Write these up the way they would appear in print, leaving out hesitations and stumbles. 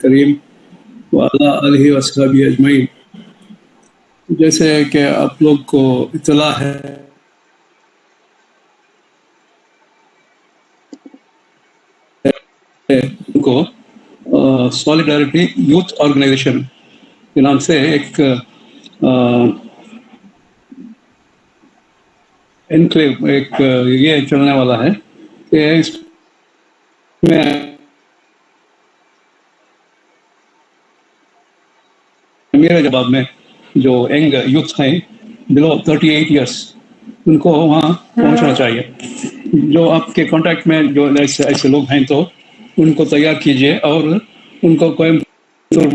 کریم وعلی آلہ وصحبہ اجمعین. جیسے کہ آپ لوگ کو اطلاع ہے کو سالیڈیرٹی یوتھ آرگنائزیشن کے نام سے ایک انکلیو ایک یہ چلنے والا ہے کہ اس میں میرے جواب میں جو ینگ یوتھ ہیں بلو 38 ایئرس ان کو وہاں پہنچنا چاہیے. جو آپ کے کانٹیکٹ میں جو ایسے لوگ ہیں تو ان کو تیار کیجیے اور ان کو کوئمبٹور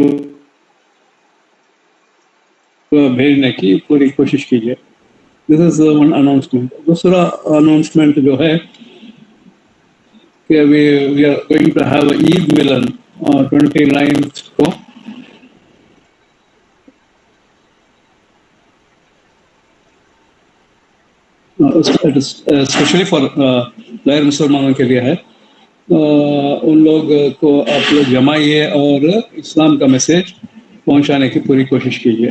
بھیجنے کی پوری کوشش کیجیے. This is one announcement. دوسرا اناؤنسمنٹ جو ہے کہ we are going to have Eid Milan 29 کو. اسپیشلی فار غیر مسلمانوں کے لیے ہے. ان لوگ کو آپ لوگ جمائیے اور اسلام کا میسیج پہنچانے کی پوری کوشش کیجیے.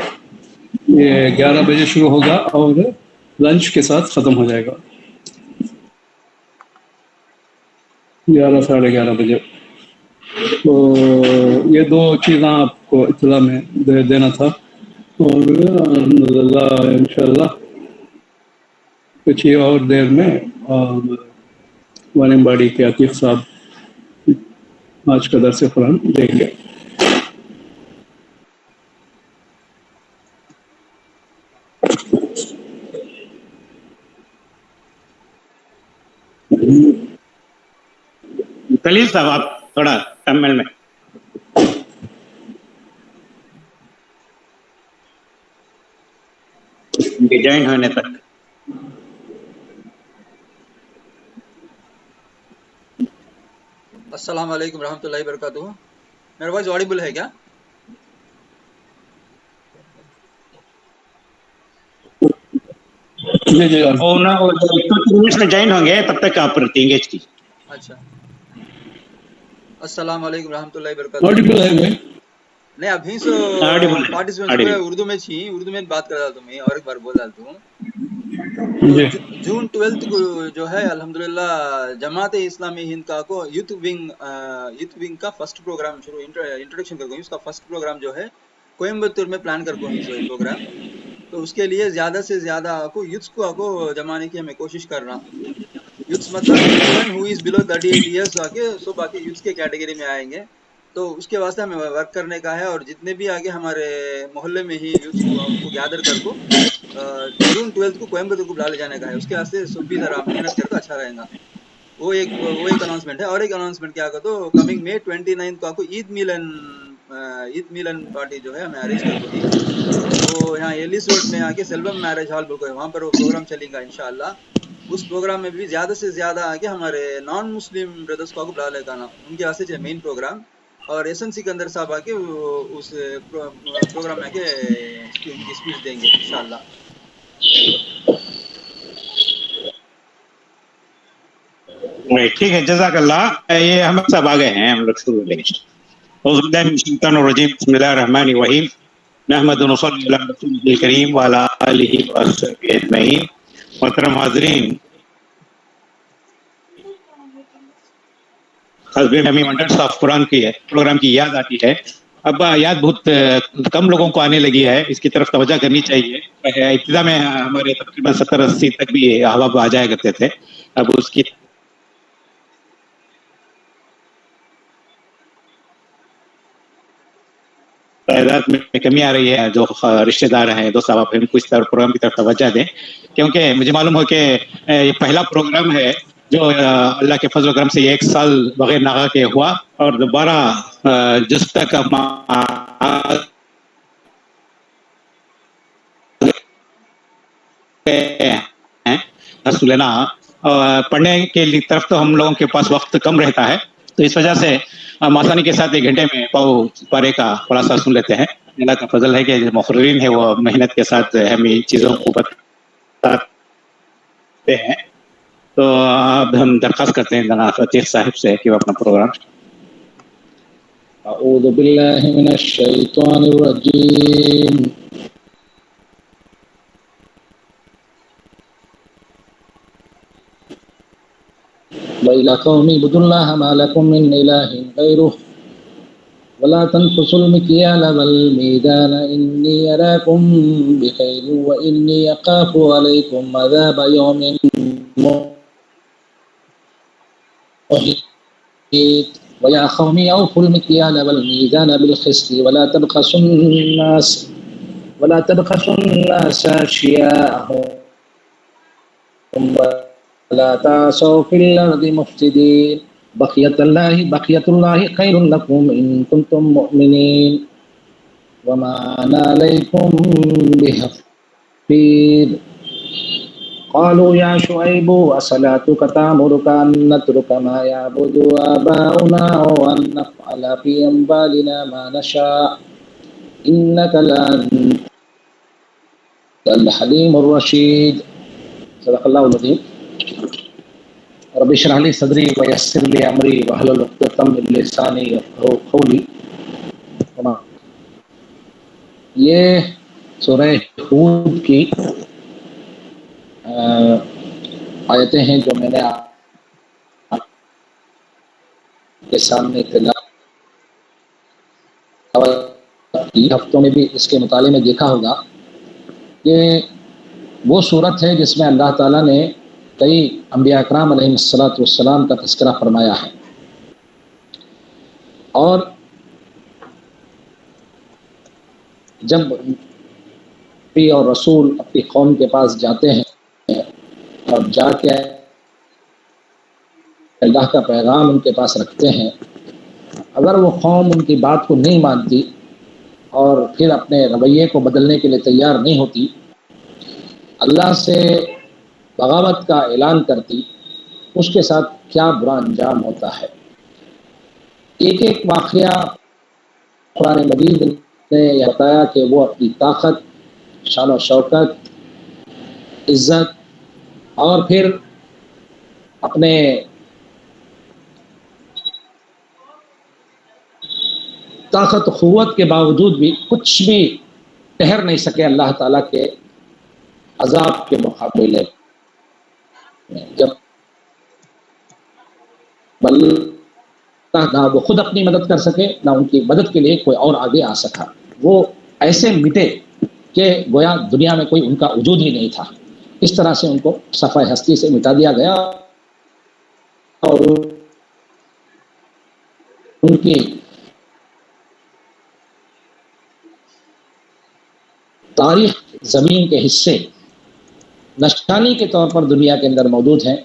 یہ 11 بجے شروع ہوگا اور لنچ کے ساتھ ختم ہو جائے گا 11 ساڑھے 11 بجے. تو یہ دو چیزیں آپ کو اطلاع میں دینا تھا. اور الحمدللہ انشاءاللہ کچھ ہی اور دیر میں وانمباڑی کے عتیق صاحب آج کا درس قرآن دیں گے. خلیل صاحب آپ تھوڑا کمل میں جوائن ہونے تک. السلام علیکم ورحمۃ اللہ وبرکاتہ. میرا وائس آڈیبل ہے کیا؟ منٹس میں جوائن ہوں گے تب تک آپ انگیج کی. اچھا. السلام علیکم ورحمۃ اللہ وبرکاتہ. آڈیبل ہے بھائی؟ نہیں ابھی سو پارٹیسپینٹ اردو میں چھی اردو میں بات کر رہا تھا میں اور ایک بار بول رہا ہوں. جون 12 کو جو ہے الحمدللہ جماعت اسلامی ہند کا کو یوتھ ونگ کا فرسٹ پروگرام شروع انٹروڈکشن کر گئی. اس کا فرسٹ پروگرام جو ہے کوئمبتور میں پلان کر گئی سو یہ پروگرام. تو اس کے لیے زیادہ سے زیادہ کو یوتھس کو جمانے کی ہمیں کوشش کرنا. یوتھس مطلب اینی ون ہو از بلو 38 ایئرس آگے سو باقی یوتھس کے کیٹیگری میں آئیں گے. تو اس کے واسطے ہمیں ورک کرنے کا ہے اور جتنے بھی آگے ہمارے محلے میں ہی یوتھس کو ان کو گیدر کر کو جون 12 کو کوئمبتور کو بلا لے جانے کا ہے. اس کے واسطے سب بھی ذرا محنت کر تو اچھا رہے گا. وہ ایک اناؤنسمنٹ ہے. اور ایک اناؤنسمنٹ کیا تو کمنگ میں 29 کو آپ کو عید ملن پارٹی جو ہے ہمیں ارینج کر کو ہی وہ یہاں ایلیس روڈ میں آ کے سیلوم میرج ہال بک ہے وہاں پر وہ پروگرام چلے گا انشاءاللہ. اس پروگرام میں بھی زیادہ سے زیادہ آگے ہمارے نان مسلم بردرس کو بلا لے گا نا ان کے واسطے مین پروگرام. اور ایس این سکندر صاحب آ کے اس پروگرام میں آ کے ان کی اسپیچ دیں گے انشاءاللہ. ٹھیک ہے جزاک اللہ. یہ ہم سب آ گئے ہیں ہم لوگ شروع لیں گے. اعوذ باللہ من الشیطان الرجیم بسم اللہ الرحمن الرحیم نحمد و نصلی علی رسولہ الکریم وعلی آلہ وصحبہ اجمعین. محترم حاضرین ونڈرس آف قرآن کی پروگرام کی یاد آتی ہے. اب یاد بہت کم لوگوں کو آنے لگی ہے. اس کی طرف توجہ کرنی چاہیے. ابتدا میں ہمارے تقریباً 70-80 تک بھی احباب آ جایا کرتے تھے. اب اس کی تعداد میں کمی آ رہی ہے. جو رشتہ دار ہیں دوست احباب ہیں کچھ پروگرام کی طرف توجہ دیں کیونکہ مجھے معلوم ہو کہ یہ پہلا پروگرام ہے جو اللہ کے فضل و کرم سے یہ 1 سال بغیر ناغہ کے ہوا. اور دوبارہ جس تک لینا پڑھنے کے طرف تو ہم لوگوں کے پاس وقت کم رہتا ہے. تو اس وجہ سے ہم آسانی کے ساتھ 1 گھنٹے میں پارے کا خلاصہ سن لیتے ہیں. اللہ کا فضل ہے کہ جو مقررین ہے وہ محنت کے ساتھ ہمیں چیزوں کو بتاتے ہیں. تو اب ہم درخواست کرتے ہیں جناب عتیق صاحب سے کہ وہ اپنا پروگرام أعوذ بالله من الشيطان الرجيم وإلى قوم اعبدوا الله ما لكم من إله غيره ولا تنقصوا المكيال والميزان إني أراكم بخير وإني أخاف عليكم عذاب يوم محيط ويا قوم أوفوا المكيال والميزان بالقسط ولا تبخسوا الناس أشياءهم ولا تعثوا في الأرض مفسدين بقية الله خير لكم إن كنتم مؤمنين وما أنا عليكم بحفيظ قالوا يا شعيب أصلاتك تأمرك أن نترك ما يعبد آباؤنا وأن نفعل في أموالنا ما نشاء إنك لأنت الحليم الرشيد صدق الله العظيم رب اشرح لي صدري ويسر لي امري واحلل عقدة من لساني يفقهوا قولي. یہ سورہ ہود کی آیتیں ہیں جو میں نے آپ کے سامنے تلاوت کی. ہفتوں میں بھی اس کے مطالعے میں دیکھا ہوگا کہ وہ صورت ہے جس میں اللہ تعالیٰ نے کئی انبیاء اکرام علیہ السلام کا تذکرہ فرمایا ہے. اور جب نبی اور رسول اپنی قوم کے پاس جاتے ہیں اور جا کے اللہ کا پیغام ان کے پاس رکھتے ہیں، اگر وہ قوم ان کی بات کو نہیں مانتی اور پھر اپنے رویے کو بدلنے کے لیے تیار نہیں ہوتی، اللہ سے بغاوت کا اعلان کرتی، اس کے ساتھ کیا برا انجام ہوتا ہے. ایک ایک واقعہ قرآن مجید نے یہ بتایا کہ وہ اپنی طاقت، شان و شوکت، عزت اور پھر اپنے طاقت و قوت کے باوجود بھی کچھ بھی ٹھہر نہیں سکے اللہ تعالیٰ کے عذاب کے مقابلے میں. جب اللہ نہ وہ خود اپنی مدد کر سکے نہ ان کی مدد کے لیے کوئی اور آگے آ سکا، وہ ایسے مٹے کہ گویا دنیا میں کوئی ان کا وجود ہی نہیں تھا. اس طرح سے ان کو صفحہ ہستی سے مٹا دیا گیا اور ان کی تاریخ زمین کے حصے نشانی کے طور پر دنیا کے اندر موجود ہیں.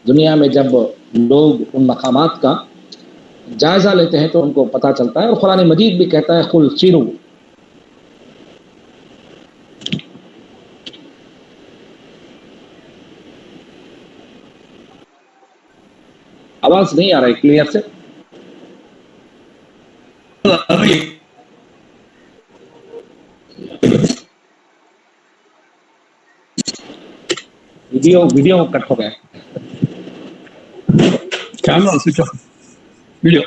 دنیا میں جب لوگ ان مقامات کا جائزہ لیتے ہیں تو ان کو پتہ چلتا ہے. اور قرآن مجید بھی کہتا ہے قل سیروا. آواز نہیں آ رہی کلیئر سے؟ ویڈیو کٹ ہو گیا. Camera switch off, video.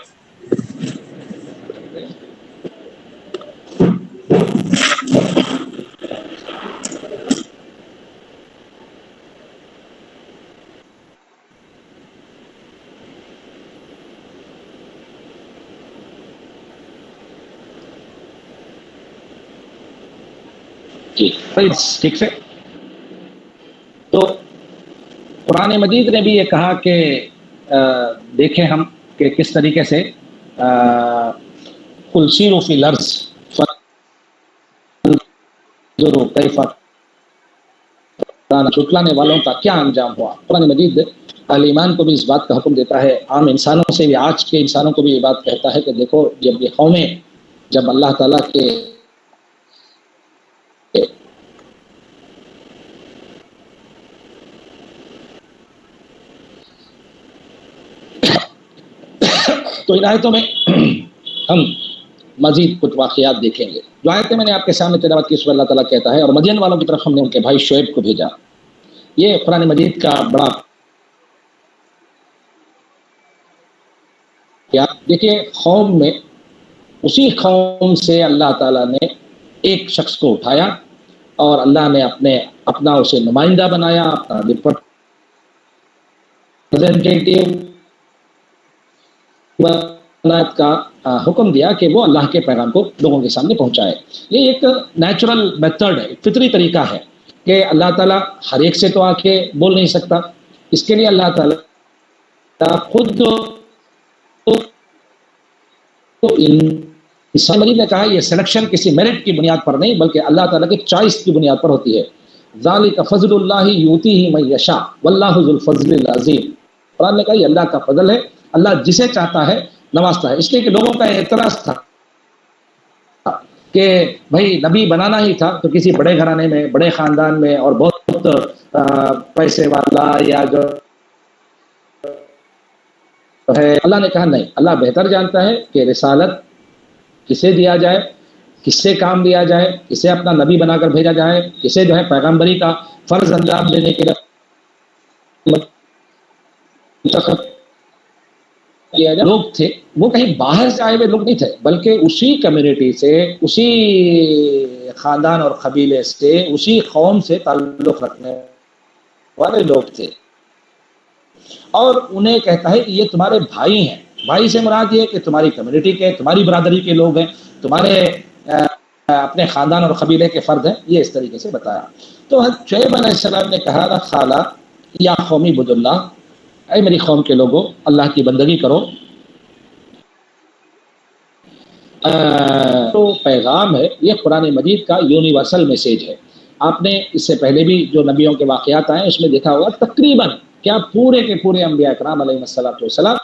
ٹھیک سے. تو قرآن مجید نے بھی یہ کہا کہ دیکھیں ہم کہ کس طریقے سے قل سیروا فی الارض فانظروا کیف کان جھٹلانے والوں کا کیا انجام ہوا. قرآن مجید اہل ایمان کو بھی اس بات کا حکم دیتا ہے، عام انسانوں سے بھی، آج کے انسانوں کو بھی یہ بات کہتا ہے کہ دیکھو جب یہ قومیں جب اللہ تعالیٰ کے تو ان آیتوں میں ہم مزید کچھ واقعات دیکھیں گے. جو آیتیں میں نے آپ کے سامنے تلاوت کی اس میں اللہ تعالیٰ کہتا ہے اور مدین والوں کی طرف ہم نے ان کے بھائی شعیب کو بھیجا. یہ قرآن مجید کا بڑا دیکھیے قوم میں اسی قوم سے اللہ تعالیٰ نے ایک شخص کو اٹھایا اور اللہ نے اپنا اسے نمائندہ بنایا، اپنا ریپرزینٹیٹیو کا حکم دیا کہ وہ اللہ کے پیغام کو لوگوں کے سامنے پہنچائے۔ یہ ایک نیچرل میتھڈ ہے، فطری طریقہ ہے کہ اللہ تعالیٰ ہر ایک سے تو آ کے بول نہیں سکتا، اس کے لیے اللہ تعالیٰ خود انسان مجید نے کہا یہ سلیکشن کسی میرٹ کی بنیاد پر نہیں بلکہ اللہ تعالیٰ کی چوائس کی بنیاد پر ہوتی ہے۔ ذالک فضل اللہ یؤتیہ من یشاء واللہ ذو الفضل العظیم۔ قرآن نے کہا یہ اللہ کا فضل ہے، اللہ جسے چاہتا ہے نوازتا ہے۔ اس لیے کہ لوگوں کا اعتراض تھا کہ بھائی نبی بنانا ہی تھا تو کسی بڑے گھرانے میں، بڑے خاندان میں اور بہت پیسے والا یا جو ہے۔ اللہ نے کہا نہیں، اللہ بہتر جانتا ہے کہ رسالت کسے دیا جائے، کس سے کام لیا جائے، کسے اپنا نبی بنا کر بھیجا جائے، کسے جو ہے پیغمبری کا فرض انجام دینے کے لیے منتخب کیا جائے۔ لوگ تھے وہ کہیں باہر سے آئے ہوئے لوگ نہیں تھے بلکہ اسی کمیونٹی سے، اسی خاندان اور قبیلے سے، اسی قوم سے تعلق رکھنے والے لوگ تھے، اور انہیں کہتا ہے کہ یہ تمہارے بھائی ہیں۔ بھائی سے مراد یہ کہ تمہاری کمیونٹی کے، تمہاری برادری کے لوگ ہیں، تمہارے اپنے خاندان اور قبیلے کے فرد ہیں، یہ اس طریقے سے بتایا۔ تو حضرت شعیب علیہ السلام نے کہا قالا یا قومی عبد اللہ، اے میری قوم کے لوگوں اللہ کی بندگی کرو۔ تو پیغام ہے یہ قرآن مجید کا یونیورسل میسیج ہے۔ آپ نے اس سے پہلے بھی جو نبیوں کے واقعات آئے اس میں دیکھا ہوگا تقریباً کیا پورے کے پورے انبیاء اکرام علیہ السلام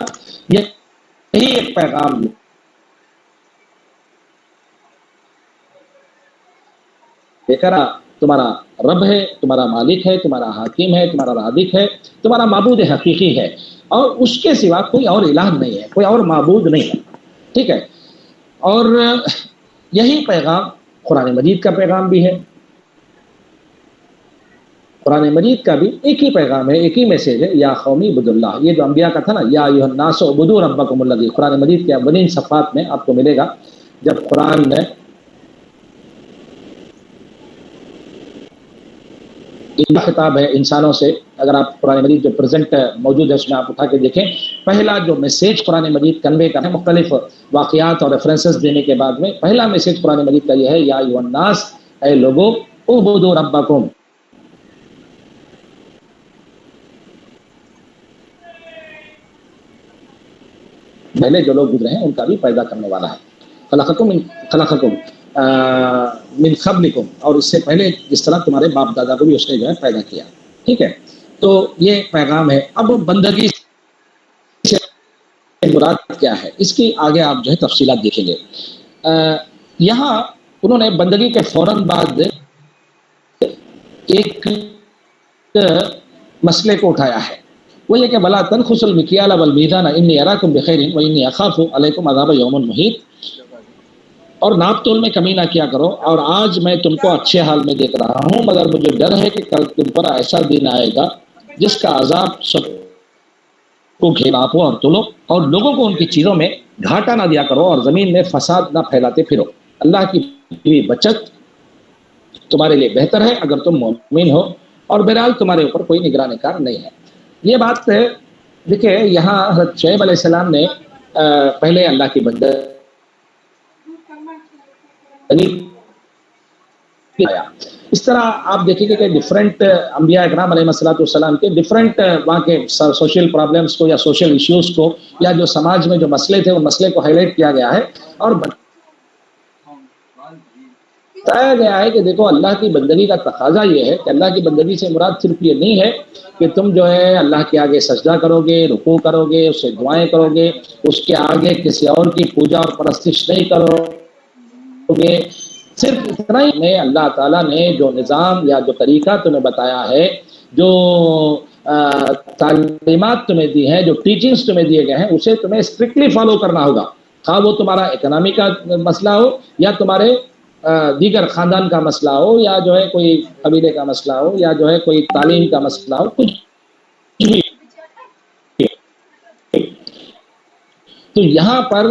یہی ایک پیغام لے کر تمہارا رب ہے، تمہارا مالک ہے، تمہارا حاکم ہے، تمہارا رازق ہے، تمہارا معبود حقیقی ہے، اور اس کے سوا کوئی اور الہ نہیں ہے، کوئی اور معبود نہیں ہے، ٹھیک ہے۔ اور یہی پیغام قرآن مجید کا پیغام بھی ہے۔ قرآن مجید کا بھی ایک ہی پیغام ہے، ایک ہی میسیج ہے، یا قومی عبد اللہ۔ یہ جو انبیاء کا تھا نا، یا ایھا الناس اعبدوا ربکم الذی، قرآن مجید کے اولین صفحات میں آپ کو ملے گا جب قرآن نے خطاب ہے انسانوں سے۔ اگر آپ قرآن مجید جو پریزنٹ موجود ہے اس میں آپ اٹھا کے دیکھیں، پہلا جو میسیج قرآن مجید کنوے کرتا ہے مختلف واقعات اور ریفرنسز دینے کے بعد میں، پہلا میسیج قرآن مجید کا یہ ہے، یا ایھا الناس، اے لوگوں، اعبدوا ربکم، پہلے جو لوگ گزرے ہیں ان کا بھی پیدا کرنے والا ہے۔ خلقکم من قبلکم، اور اس سے پہلے جس طرح تمہارے باپ دادا کو بھی اس نے جو ہے پیدا کیا، ٹھیک ہے۔ تو یہ پیغام ہے۔ اب بندگی سے مراد کیا ہے، اس کی آگے آپ جو ہے تفصیلات دیکھیں گے۔ یہاں انہوں نے بندگی کے فوراً بعد ایک مسئلے کو اٹھایا ہے، وہ یہ کہ وَلَا تَنْخُسُوا الْمِكْيَالَ وَالْمِيزَانَ إِنِّي أَرَاكُمْ بِخَيْرٍ وَإِنِّي أَخَافُ عَلَيْكُمْ عَذَابَ يَوْمٍ مُحِيطٍ، اور ناپ تول میں کمی نہ کیا کرو، اور آج میں تم کو اچھے حال میں دیکھ رہا ہوں مگر مجھے ڈر ہے کہ کل تم پر ایسا دن آئے گا جس کا عذاب سب کو گھیراپو اور تلو، اور لوگوں کو ان کی چیزوں میں گھاٹا نہ دیا کرو اور زمین میں فساد نہ پھیلاتے پھرو۔ اللہ کی بچت تمہارے لیے بہتر ہے اگر تم مومن ہو، اور بہرحال تمہارے اوپر کوئی نگران کار نہیں ہے۔ یہ بات دیکھیں، یہاں حضرت شعیب علیہ السلام نے پہلے اللہ کی بندگی اس طرح آپ دیکھیں گے کہ ڈفرینٹ انبیاء اکرام علیہ السلام کے ڈفرینٹ وہاں کے سوشل پرابلمس کو یا سوشل ایشوز کو یا جو سماج میں جو مسئلے تھے ان مسئلے کو ہائی لائٹ کیا گیا ہے اور بتایا گیا ہے کہ دیکھو اللہ کی بندگی کا تقاضا یہ ہے کہ اللہ کی بندگی سے مراد صرف یہ نہیں ہے کہ تم جو ہے اللہ کے آگے سجدہ کرو گے، رکوع کرو گے، اس سے دعائیں کرو گے، اس کے آگے کسی اور کی پوجا اور پرستش نہیں کرو گے۔ صرف اتنا ہی میں اللہ تعالیٰ نے جو نظام یا جو طریقہ تمہیں بتایا ہے، جو تعلیمات تمہیں دی ہیں، جو ٹیچنگز تمہیں دیے گئے ہیں، اسے تمہیں اسٹرکٹلی فالو کرنا ہوگا، خواہ وہ تمہارا اکنامی کا مسئلہ ہو یا تمہارے دیگر خاندان کا مسئلہ ہو یا جو ہے کوئی قبیلے کا مسئلہ ہو یا جو ہے کوئی تعلیم کا مسئلہ ہو، کچھ بھی۔ تو یہاں پر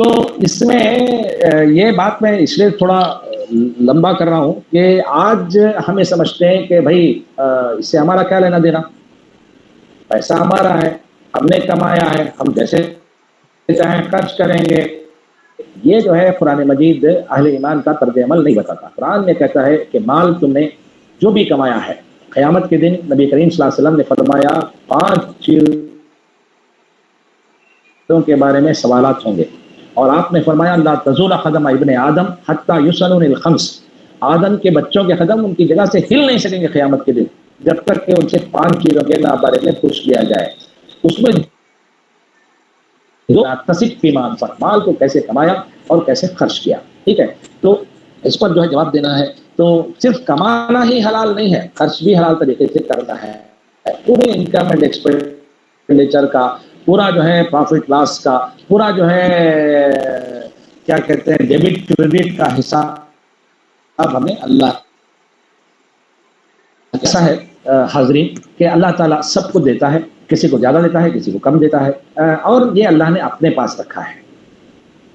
تو اس میں یہ بات میں اس لیے تھوڑا لمبا کر رہا ہوں کہ آج ہمیں سمجھتے ہیں کہ بھائی اس سے ہمارا کیا لینا دینا، پیسہ ہمارا ہے، ہم نے کمایا ہے، ہم جیسے چاہیں خرچ کریں گے. یہ جو ہے قرآن مجید اہل ایمان کا طرز عمل نہیں بتاتا. قرآن میں کہتا ہے کہ مال تم نے جو بھی کمایا ہے، قیامت کے دن نبی کریم صلی اللہ علیہ وسلم نے فرمایا 5 چیزوں کے بارے میں سوالات ہوں گے، اور آپ نے فرمایا لا تزول قدم ابن آدم حتی یسألون الخمس، آدم کے بچوں کے قدم ان کی جگہ سے ہل نہیں سکیں گے قیامت کے دن جب تک کہ ان سے 5 چیزوں کے بارے میں پوچھ لیا جائے. اس میں تصف فی ما انفق، مال کو کیسے کمایا اور کیسے خرچ کیا. ٹھیک ہے، تو اس پر جو ہے جواب دینا ہے. تو صرف کمانا ہی حلال نہیں ہے، خرچ بھی حلال طریقے سے کرنا ہے. پورے انکم اینڈ ایکسپینڈیچر کا، پورا جو ہے پروفٹ لاس کا، پورا جو ہے کیا کہتے ہیں ڈیبٹ کریڈٹ کا حساب ہمیں اللہ. ایسا ہے حاضرین کہ اللہ تعالیٰ سب کو دیتا ہے، کسی کو زیادہ دیتا ہے، کسی کو کم دیتا ہے، اور یہ اللہ نے اپنے پاس رکھا ہے.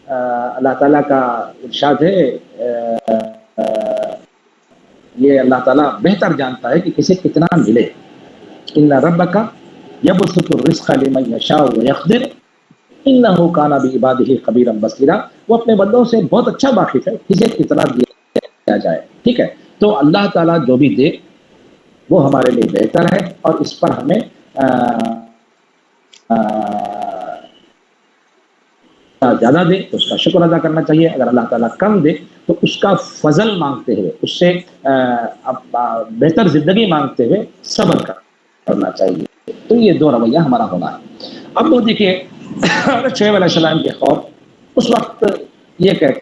اللہ تعالیٰ کا ارشاد ہے، یہ اللہ تعالیٰ بہتر جانتا ہے کہ کسے کتنا ملے. ان ربک یبسط الرزق لمن یشاء ویقدر انہ کان بعبادہ خبیرا بصیرا. وہ اپنے بندوں سے بہت اچھا واقف ہے کسے کتنا دیا جائے. ٹھیک ہے، تو اللہ تعالیٰ جو بھی دے وہ ہمارے لیے بہتر ہے، اور اس پر ہمیں زیادہ دے تو اس کا شکر ادا کرنا چاہیے. اگر اللہ تعالیٰ کم دے تو اس کا فضل مانگتے ہوئے، اس سے بہتر زندگی مانگتے ہوئے صبر کرنا چاہیے. تو یہ 2 رویہ ہمارا ہونا ہے. اب وہ دیکھیے شعیب علیہ السلام کے خوف اس وقت یہ کہتے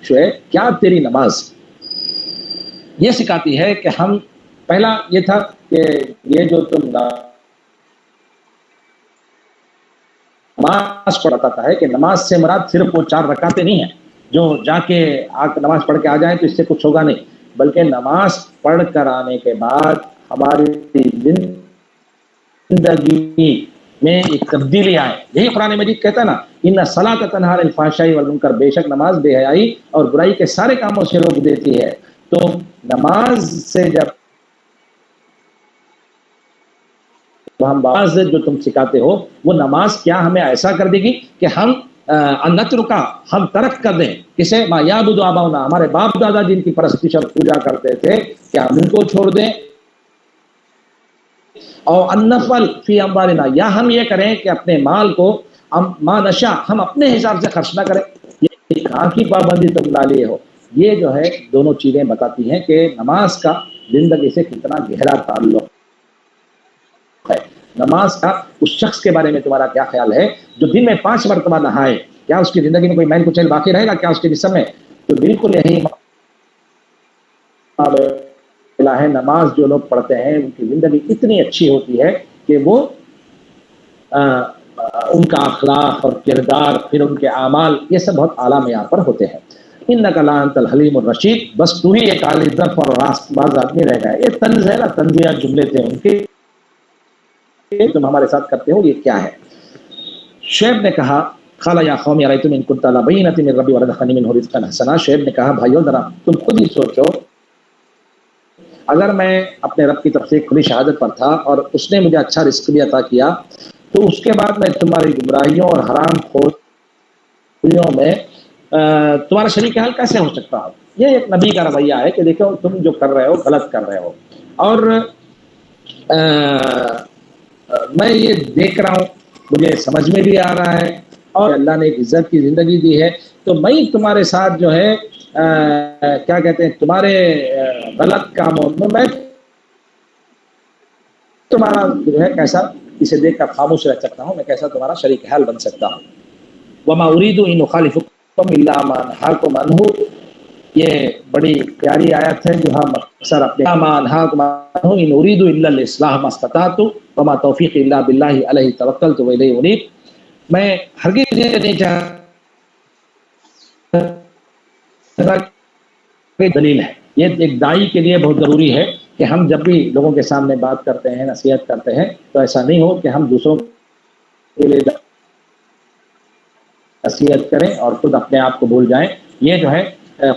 شعیب کیا تیری نماز یہ سکھاتی ہے کہ ہم، پہلا یہ تھا کہ یہ جو تم نماز پڑھتا ہے کہ نماز سے مراد صرف وہ 4 رکعتیں نہیں ہیں جو جا کے نماز پڑھ کے آ جائیں تو اس سے کچھ ہوگا نہیں، بلکہ نماز پڑھ کر آنے کے بعد ہماری زندگی میں ایک تبدیلی آئے. یہی قرآن مجید کہتا ہے نا، ان الصلاۃ تنہی عن الفحشاء والمنکر، بے شک نماز بے حیائی اور برائی کے سارے کاموں سے روک دیتی ہے. تو نماز سے جب ہم باز جو تم سکھاتے ہو وہ نماز کیا ہمیں ایسا کر دے گی کہ ہم نترکا، ہم ترک کر دیں کسے ما یعبد آباؤنا، ہمارے باپ دادا جن کی پرستش اور پوجا کرتے تھے، کیا ہم ان کو چھوڑ دیں؟ اور النفل فی اموالنا، یا ہم یہ کریں کہ اپنے مال کو ما نشاء، ہم اپنے حساب سے خرچ نہ کریں. یہ کہاں کی پابندی تم ڈالیے ہو؟ یہ جو ہے دونوں چیزیں بتاتی ہیں کہ نماز کا زندگی سے کتنا گہرا تعلق ہے. نماز کا اس شخص کے بارے میں تمہارا کیا خیال ہے جو دن میں 5 مرتبہ نہائے؟ کیا اس کی زندگی میں کوئی میل کچیل باقی رہے گا کیا اس کے جسم میں؟ تو بالکل یہی ہے. نماز جو لوگ پڑھتے ہیں ان کی زندگی اتنی اچھی ہوتی ہے کہ وہ ان کا اخلاق اور کردار، پھر ان کے اعمال، یہ سب بہت اعلیٰ معیار پر ہوتے ہیں. انک لانت الحلیم الرشید، بس تو ہی ایک عالی ظرف اور راست باز آدمی رہ گئے. یہ طنز ہے نا، طنزیہ جملے تھے ان کے، تم ہمارے ساتھ کرتے ہو، یہ کیا ہے؟ شعیب نے کہا قال یا قوم ارایتم ان کنت علی بینۃ من ربی ورزقنی منہ رزقا حسنا. شعیب نے کہا بھائیو ذرا تم خود ہی سوچو، اگر میں اپنے رب کی طرف سے کھلی شہادت پر تھا اور اس نے مجھے اچھا رزق بھی عطا کیا، تو اس کے بعد میں تمہاری گمراہیوں اور حرام خوریوں میں تمہارا شریک حال کیسے ہو سکتا ہوں؟ یہ ایک نبی کا رویہ ہے کہ دیکھو تم جو کر رہے ہو غلط کر رہے ہو، اور میں یہ دیکھ رہا ہوں، مجھے سمجھ میں بھی آ رہا ہے، اور اللہ نے ایک عزت کی زندگی دی ہے، تو میں تمہارے ساتھ جو ہے کیا کہتے ہیں تمہارے غلط کاموں میں تمہارا جو ہے کیسا اسے دیکھ کر خاموش رہ سکتا ہوں، میں کیسا تمہارا شریک حال بن سکتا ہوں. وما اريد ان اخالفكم الا ما انهاكم عنه، یہ بڑی پیاری آیت ہے جو ہم اکثر اپنے ما انهاكم عنه ان اريد الا الاصلاح ما استطعت وما توفیقی الا بالله علیہ توکلت والیہ انیب. میں ہرگز یہ نہیں چاہتا، دلیل ہے یہ ایک داعی کے لیے بہت ضروری ہے کہ ہم جب بھی لوگوں کے سامنے بات کرتے ہیں، نصیحت کرتے ہیں، تو ایسا نہیں ہو کہ ہم دوسروں کے لیے نصیحت کریں اور خود اپنے آپ کو بھول جائیں. یہ جو ہے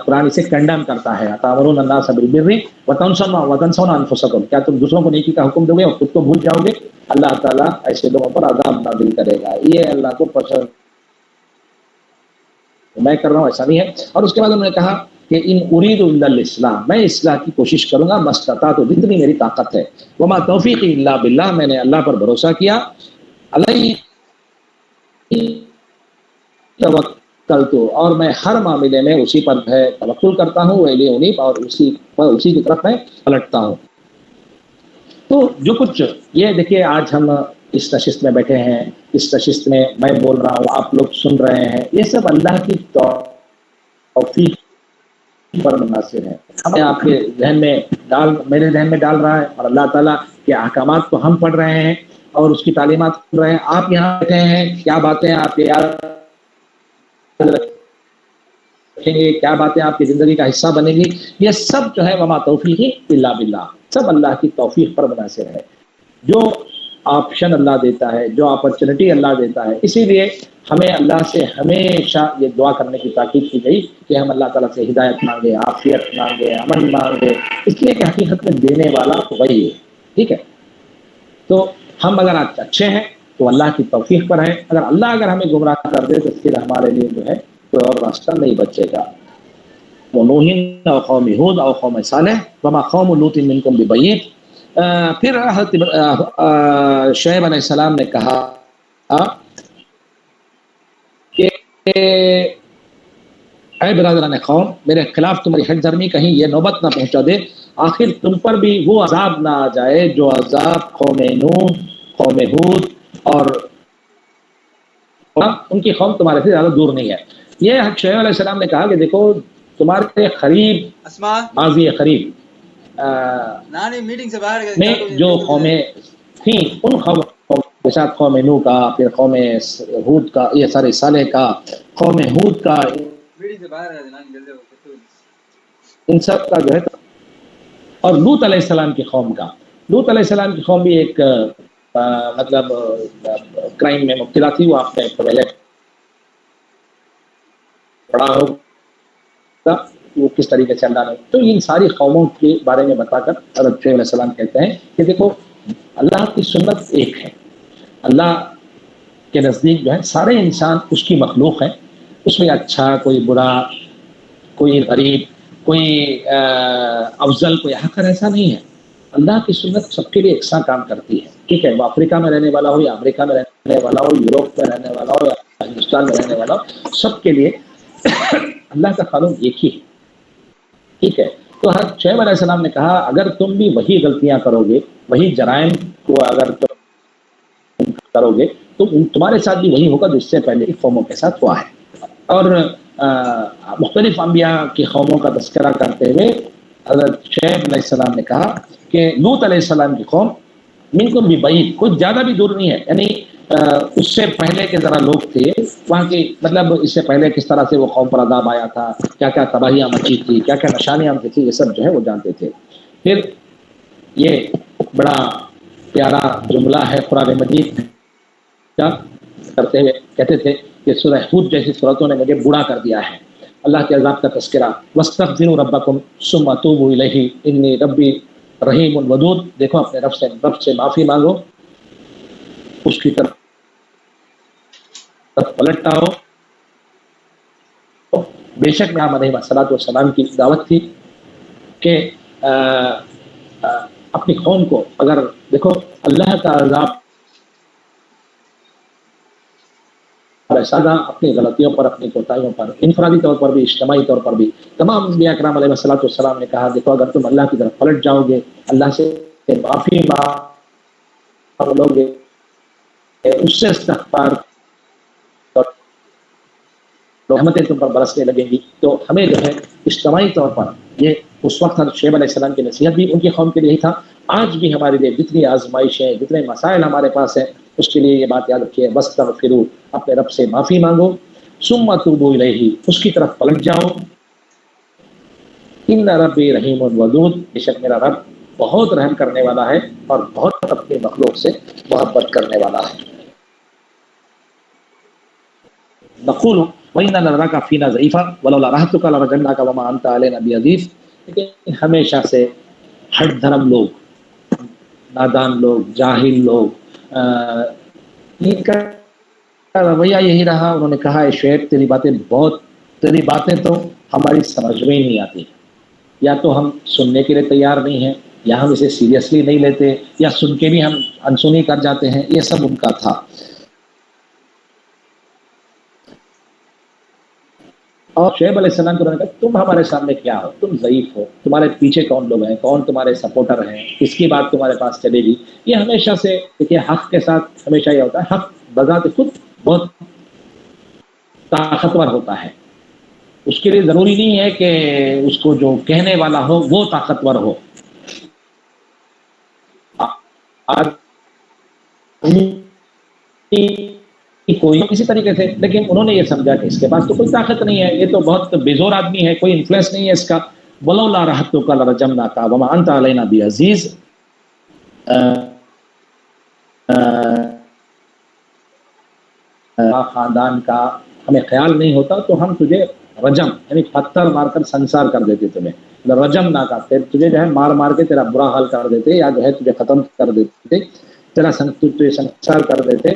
قرآن اسے کنڈم کرتا ہے. اتامرون الناس بالبر وتنسون انفسکم، کیا تم دوسروں کو نیکی کا حکم دو گے اور خود کو بھول جاؤ گے؟ اللہ تعالیٰ ایسے لوگوں پر عذاب نازل کرے گا. یہ اللہ کو پسند میں کر رہا ہوں ایسا نہیں ہے. اور اس کے بعد انہوں نے کہا کہ ان اريد الا الاسلام، میں اصلاح کی کوشش کروں گا، مستطاعت تو جتنی میری طاقت ہے. وما توفیقی الا باللہ، میں نے اللہ پر بھروسہ کیا. علیہ توکلت، اور میں ہر معاملے میں اسی پر توکل کرتا ہوں. الیہ انیب، اور اسی کی طرف میں پلٹتا ہوں. تو جو کچھ یہ دیکھیے آج ہم اس نشست میں بیٹھے ہیں، اس نشست میں میں بول رہا ہوں، آپ لوگ سن رہے ہیں، یہ سب اللہ کی توفیق پر منحصر ہے. ہمیں آپ کے ذہن میں میرے ذہن میں ڈال رہا ہے، اور اللہ تعالیٰ کے احکامات کو ہم پڑھ رہے ہیں اور اس کی تعلیمات پڑھ رہے ہیں. آپ یہاں بیٹھے ہیں، کیا باتیں آپ کے یاد رکھیں گے، کیا باتیں آپ کی زندگی کا حصہ بنے گی، یہ سب جو ہے وما توفیقی الا باللہ، سب اللہ کی توفیق پر منحصر ہے. جو آپشن اللہ دیتا ہے، جو اپرچونٹی اللہ دیتا ہے. اسی لیے ہمیں اللہ سے ہمیشہ یہ دعا کرنے کی تاکید کی گئی کہ ہم اللہ تعالیٰ سے ہدایت مانگے، عافیت مانگے، امن مانگے، اس لیے کہ حقیقت میں دینے والا وہی ہے. ٹھیک ہے، تو ہم اگر آج اچھے ہیں تو اللہ کی توفیق پر ہیں. اگر ہمیں گمراہ کر دے تو پھر ہمارے لیے جو ہے کوئی اور راستہ نہیں بچے گا. ونوح او قوم ہود او قوم صالح وما قوم لوط منکم ببعید. پھر حضرت شعیب علیہ السلام نے کہا کہ اے برادران قوم، میرے خلاف تمہاری ہٹ دھرمی کہیں یہ نوبت نہ پہنچا دے، آخر تم پر بھی وہ عذاب نہ آ جائے جو عذاب قوم نوح، قوم ہود اور ان کی قوم تمہارے سے زیادہ دور نہیں ہے. یہ شعیب علیہ السلام نے کہا کہ دیکھو تمہارے قریب ماضی قریب میں جو قومیں تھیں، ان قوموں کے ساتھ قوم نوح کا، پھر قوم ہود کا، یہ سارے صالح کا، قوم ہود کا، ان سب کا جو ہے. اور لوط علیہ السلام کی قوم کا، لوط علیہ السلام کی قوم بھی ایک مطلب کرائم میں مبتلا تھی. وہ آپ نے پہلے پڑھا ہوگا وہ کس طریقے سے اللہ نے. تو ان ساری قوموں کے بارے میں بتا کر حضرت شعیب علیہ السلام کہتے ہیں کہ دیکھو اللہ کی سنت ایک ہے. اللہ کے نزدیک جو ہے سارے انسان اس کی مخلوق ہیں، اس میں اچھا، کوئی برا، کوئی غریب، کوئی افضل، کوئی حقیر، ایسا نہیں ہے. اللہ کی سنت سب کے لیے یکساں کام کرتی ہے. ٹھیک ہے، وہ افریقہ میں رہنے والا ہو یا امریکہ میں رہنے والا ہو، یوروپ میں رہنے والا ہو یا ہندوستان میں رہنے والا ہو، سب کے لیے اللہ کا قانون ایک ہی ہے. ٹھیک ہے، تو حضرت شعیب علیہ السلام نے کہا اگر تم بھی وہی غلطیاں کرو گے، وہی جرائم کو اگر تم کرو گے تو تمہارے ساتھ بھی وہی ہوگا جو اس سے پہلے کی قوموں کے ساتھ ہوا ہے. اور مختلف انبیاء کی قوموں کا تذکرہ کرتے ہوئے حضرت شعیب علیہ السلام نے کہا کہ لوط علیہ السلام کی قوم منکم ببعید، کچھ زیادہ بھی دور نہیں ہے. یعنی اس سے پہلے کے ذرا لوگ تھے وہاں کی، مطلب اس سے پہلے کس طرح سے وہ قوم پر عذاب آیا تھا، کیا کیا تباہیاں مچی تھی، کیا کیا نشانیاں مچی تھی، یہ سب جو ہے وہ جانتے تھے. پھر یہ بڑا پیارا جملہ ہے قرآن مجید کا، کرتے ہوئے کہتے تھے کہ سورہ ہود جیسی صورتوں نے مجھے بوڑھا کر دیا ہے. اللہ کے عذاب کا تذکرہ، واستغفروا ربکم ثم توبوا الیہ انی ربی رحیم ودود. دیکھو اپنے رب سے معافی مانگو، اس کی طرف پلٹتا ہو. بے شک میں علیہ السلام کی دعوت تھی کہ اپنی قوم کو، اگر دیکھو اللہ کا عذاب سادہ اپنی غلطیوں پر، اپنی کوتاہیوں پر، انفرادی طور پر بھی، اجتماعی طور پر بھی، تمام انبیاء کرام علیہ السلام نے کہا دیکھو اگر تم اللہ کی طرف پلٹ جاؤ گے، اللہ سے معافی مانگو گے، اس سے استغفار، رحمتیں تم پر برسنے لگیں گی. تو ہمیں جو ہے اجتماعی طور پر، یہ اس وقت حضرت شعیب علیہ السلام کی نصیحت بھی ان کی قوم کے لیے ہی تھا. آج بھی ہمارے لیے جتنی آزمائشیں، جتنے مسائل ہمارے پاس ہیں، اس کے لیے یہ بات یاد رکھیے، واستغفروا، اپنے رب سے معافی مانگو، ثم توبوا الیہ، اس کی طرف پلٹ جاؤ. ان ربی رحیم الودود، بے شک میرا رب بہت رحم کرنے والا ہے اور بہت اپنی مخلوق سے محبت کرنے والا ہے. نقول وَإِنَّا لَنَرَاكَ فِينَا ضَعِيفًا وَلَوْلَا رَحْمَتُكَ لَرَجَمْنَاكَ وَمَا أَنْتَ عَلَيْنَا بِعَزِيزٍ. لیکن ہمیشہ سے ہٹ دھرم لوگ، نادان لوگ، جاہل لوگ، ان کا رویہ یہی رہا. انہوں نے کہا اے شعیب تیری باتیں تو ہماری سمجھ میں ہی نہیں آتی، یا تو ہم سننے کے لیے تیار نہیں ہیں، یا ہم اسے سیریسلی نہیں لیتے، یا سن کے بھی ہم انسنی کر جاتے ہیں. یہ سب ان کا تھا. اور شعیب علیہ السلام کو انہوں نے کہا تم ہمارے سامنے کیا ہو، تم ضعیف ہو، تمہارے پیچھے کون لوگ ہیں، کون تمہارے سپورٹر ہیں، کس کی بات تمہارے پاس چلے گی. یہ ہمیشہ سے دیکھیے حق کے ساتھ ہمیشہ یہ ہوتا ہے، حق بذات خود بہت طاقتور ہوتا ہے. اس کے لیے ضروری نہیں ہے کہ اس کو جو کہنے والا ہو وہ طاقتور ہو. کوئی اسی طریقے سے، لیکن انہوں نے یہ سمجھا کہ اس کے پاس تو کوئی طاقت نہیں ہے، یہ تو بہت بےزور آدمی ہے، کوئی انفلوئنس نہیں ہے اس کا. وَلَوْلَا رَحْمَتُكَ لَرَجَمْنَاكَ وَمَا أَنْتَ عَلَيْنَا بِعَزِيزٍ. خاندان کا ہمیں خیال نہیں ہوتا تو ہم تجھے رجم یعنی پتھر مار کر سنسار کر دیتے. تمہیں رجم نہ کا تجھے جو ہے مار مار کے تیرا برا حال کر دیتے، یا جو ہے تجھے ختم کر دیتے، تیرا تجھے سنسار کر دیتے.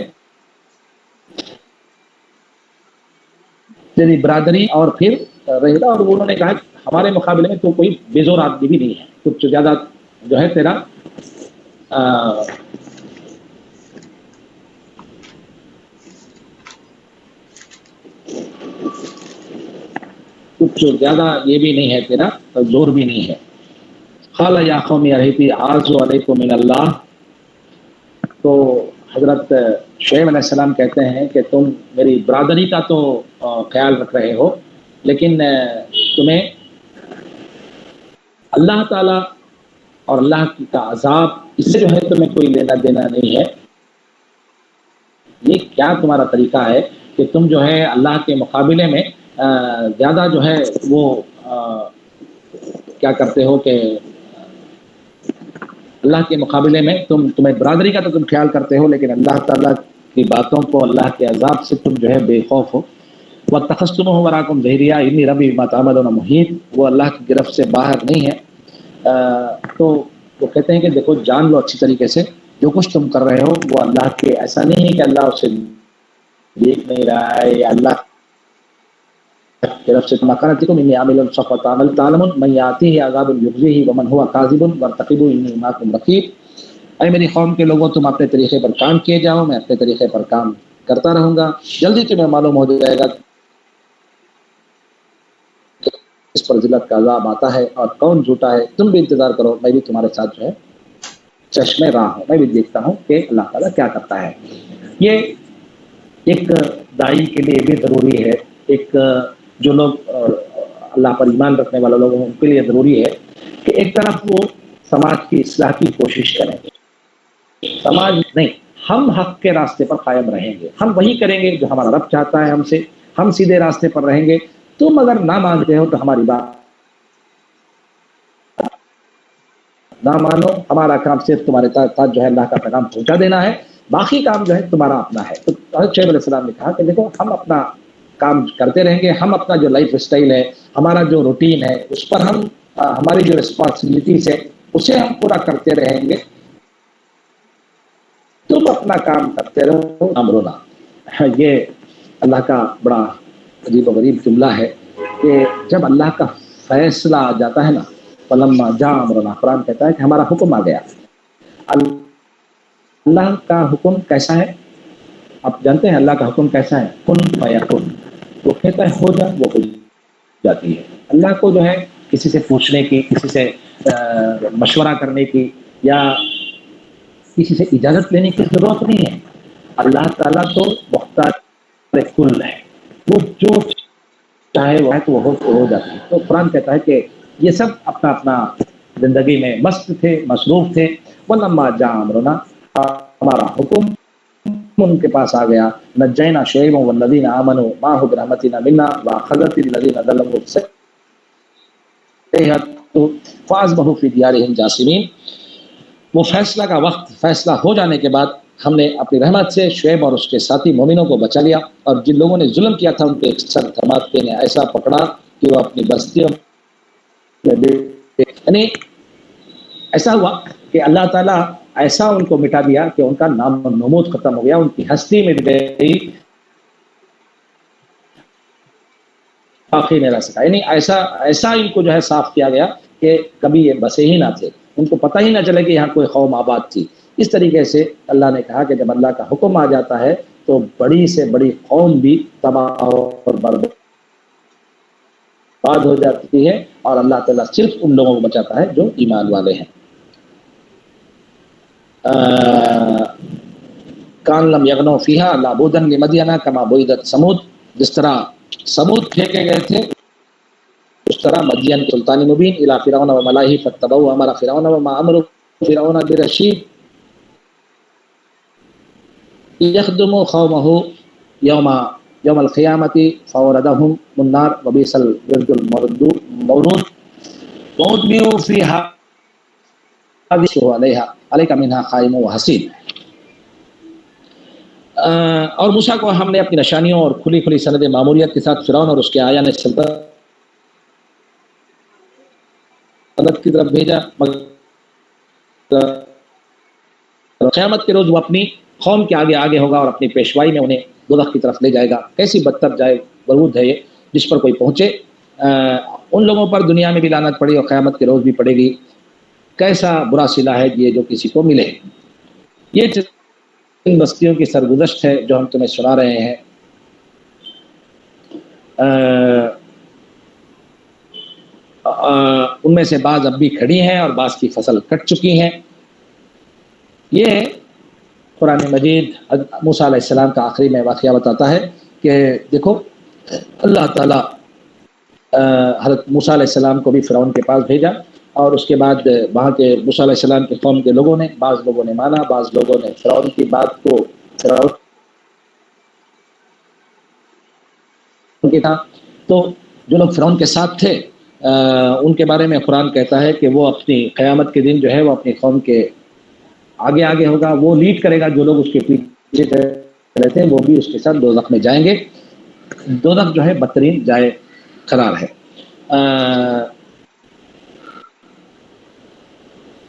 تیری برادری اور پھر رہے گا. اور انہوں نے کہا ہمارے مقابلے میں تو کوئی بےزور آدمی بھی نہیں ہے، کچھ زیادہ جو ہے تیرا کچھ زیادہ یہ بھی نہیں ہے، تیرا زور بھی نہیں ہے. قال یا قوم ارہتی اعوذ علیکم من اللہ. تو حضرت شعیب علیہ السلام کہتے ہیں کہ تم میری برادری کا تو خیال رکھ رہے ہو، لیکن تمہیں اللہ تعالیٰ اور اللہ کا عذاب اس سے جو ہے تمہیں کوئی لینا دینا نہیں ہے. یہ کیا تمہارا طریقہ ہے کہ تم جو ہے اللہ کے مقابلے میں زیادہ جو ہے وہ کیا کرتے ہو کہ اللہ کے مقابلے میں تمہیں برادری کا تو تم خیال کرتے ہو، لیکن اللہ تعالیٰ کی باتوں کو، اللہ کے عذاب سے تم جو ہے بے خوف ہو. وَاتَّخَذْتُمُوهُ وَرَاءَكُمْ ظَهْرِيًّا إِنِّي رَبِّي بِمَا تَعْمَلُونَ مُحِيطٌ. وہ اللہ کی گرفت سے باہر نہیں ہے. تو وہ کہتے ہیں کہ دیکھو جان لو اچھی طریقے سے جو کچھ تم کر رہے ہو وہ اللہ کے، ایسا نہیں ہے کہ اللہ اسے دیکھ نہیں رہا ہے، یا اللہ طرف سے مکانتکم انی عامل سوف تعلمون من یاتیہ عذاب یخزیہ ومن هو کاذب وارتقبوا انی معکم رقیب. اے میری قوم کے لوگوں تم اپنے طریقے پر کام کیے جاؤ، میں اپنے طریقے پر کام کرتا رہوں گا. جلدی تمہیں معلوم ہو جائے گا اس پر ذلت کا عذاب آتا ہے اور کون جھوٹا ہے. تم بھی انتظار کرو، میں بھی تمہارے ساتھ جو ہے چشمے راہ ہوں، میں بھی دیکھتا ہوں کہ اللہ تعالیٰ کیا کرتا ہے. یہ ایک داعی کے لیے بھی ضروری ہے، ایک جو لوگ اللہ پر ایمان رکھنے والے لوگ ہیں ان کے لیے ضروری ہے کہ ایک طرف وہ سماج کی اصلاح کی کوشش کریں. سماج نہیں، ہم حق کے راستے پر قائم رہیں گے، ہم وہی کریں گے جو ہمارا رب چاہتا ہے ہم سے، ہم سیدھے راستے پر رہیں گے. تم اگر نہ مانتے ہو تو ہماری بات نہ مانو، ہمارا کام صرف تمہارے ساتھ جو ہے اللہ کا پیغام پہنچا دینا ہے، باقی کام جو ہے تمہارا اپنا ہے. تو حضرت شعیب علیہ السلام نے کہا کہ دیکھو ہم اپنا کام کرتے رہیں گے، ہم اپنا جو لائف اسٹائل ہے، ہمارا جو روٹین ہے، اس پر ہم ہماری جو رسپانسبلٹیز ہے اسے ہم پورا کرتے رہیں گے. تم اپنا کام کرتے رہو امرنا. یہ اللہ کا بڑا عجیب و غریب جملہ ہے کہ جب اللہ کا فیصلہ آ جاتا ہے نا، فلما جاء امرنا، قرآن کہتا ہے کہ ہمارا حکم آ گیا. اللہ کا حکم کیسا ہے آپ جانتے ہیں؟ اللہ کا حکم کیسا ہے؟ کن فیکن. وہ کہتا ہے ہو جا، وہ ہو جاتی ہے. اللہ کو جو ہے کسی سے پوچھنے کی، کسی سے مشورہ کرنے کی، یا کسی سے اجازت لینے کی ضرورت نہیں ہے. اللہ تعالیٰ تو مختار کل ہے، وہ جو چاہے وہ ہے تو وہ ہو جاتی ہے. تو قرآن کہتا ہے کہ یہ سب اپنا اپنا زندگی میں مست تھے، مصروف تھے. وَلَمَّا جَاءَ أَمْرُنَا، ہمارا حکم ان کے پاس آ گیا. نجینا شعیبا والذین آمنوا معه برحمتنا منا واخذت الذین ظلموا فَأَصْبَحُوا فِي دِيَارِهِمْ جَاثِمِينَ. وہ فیصلہ کا وقت فیصلہ ہو جانے کے بعد ہم نے اپنی رحمت سے شعیب اور اس کے ساتھی مومنوں کو بچا لیا، اور جن لوگوں نے ظلم کیا تھا ان کے ایک سر دھماکے نے ایسا پکڑا کہ وہ اپنی بستیوں میں، یعنی ایسا ہوا کہ اللہ تعالیٰ ایسا ان کو مٹا دیا کہ ان کا نام و نمود ختم ہو گیا، ان کی ہستی مٹ گئی، باقی نہیں رہ سکا. یعنی ایسا ان کو جو ہے صاف کیا گیا کہ کبھی یہ بسے ہی نہ تھے، ان کو پتہ ہی نہ چلے کہ یہاں کوئی قوم آباد تھی. اس طریقے سے اللہ نے کہا کہ جب اللہ کا حکم آ جاتا ہے تو بڑی سے بڑی قوم بھی تباہ اور برباد ہو جاتی ہے، اور اللہ تعالیٰ صرف ان لوگوں کو بچاتا ہے جو ایمان والے ہیں. کان لم یغنوا فیہا لابودا لمدین کما بعدت ثمود. جس طرح ثمود پھینکے گئے تھے اس طرح مدین سلطان مبین الی فرعون و ملائہ فاتبعوا امر فرعون وما امر فرعون برشید یخدم قومہ یوم القیامۃ فاوردہم النار وبئس الورد المورود واتبعوا فیہا علیہا علیک منہا قائم و حسین. اور موسیٰ کو ہم نے اپنی نشانیوں اور کھلی کھلی سند معمولیت کے ساتھ فرعون اور اس کے آیان سلطنت کی طرف بھیجا، قیامت کے روز وہ اپنی قوم کے آگے آگے ہوگا اور اپنی پیشوائی میں انہیں دوزخ کی طرف لے جائے گا. کیسی بدتر جائے ورود ہے یہ جس پر کوئی پہنچے. ان لوگوں پر دنیا میں بھی لعنت پڑی اور قیامت کے روز بھی پڑے گی. کیسا برا صلہ ہے یہ جو کسی کو ملے. یہ ان بستیوں کی سرگزشت ہے جو ہم تمہیں سنا رہے ہیں. ان میں سے بعض اب بھی کھڑی ہیں اور بعض کی فصل کٹ چکی ہیں. یہ قرآن مجید موسیٰ علیہ السلام کا آخری میں واقعہ بتاتا ہے کہ دیکھو اللہ تعالیٰ حضرت موسیٰ علیہ السلام کو بھی فرعون کے پاس بھیجا، اور اس کے بعد وہاں کے موسیٰ علیہ السلام کے قوم کے لوگوں نے، بعض لوگوں نے مانا، بعض لوگوں نے فرعون کی بات کو فرعون کے تھا. تو جو لوگ فرعون کے ساتھ تھے ان کے بارے میں قرآن کہتا ہے کہ وہ اپنی قیامت کے دن جو ہے وہ اپنی قوم کے آگے آگے ہوگا، وہ لیڈ کرے گا. جو لوگ اس کے پیچھے رہتے ہیں وہ بھی اس کے ساتھ دوزخ میں جائیں گے. دوزخ جو ہے بدترین جائے قرار ہے.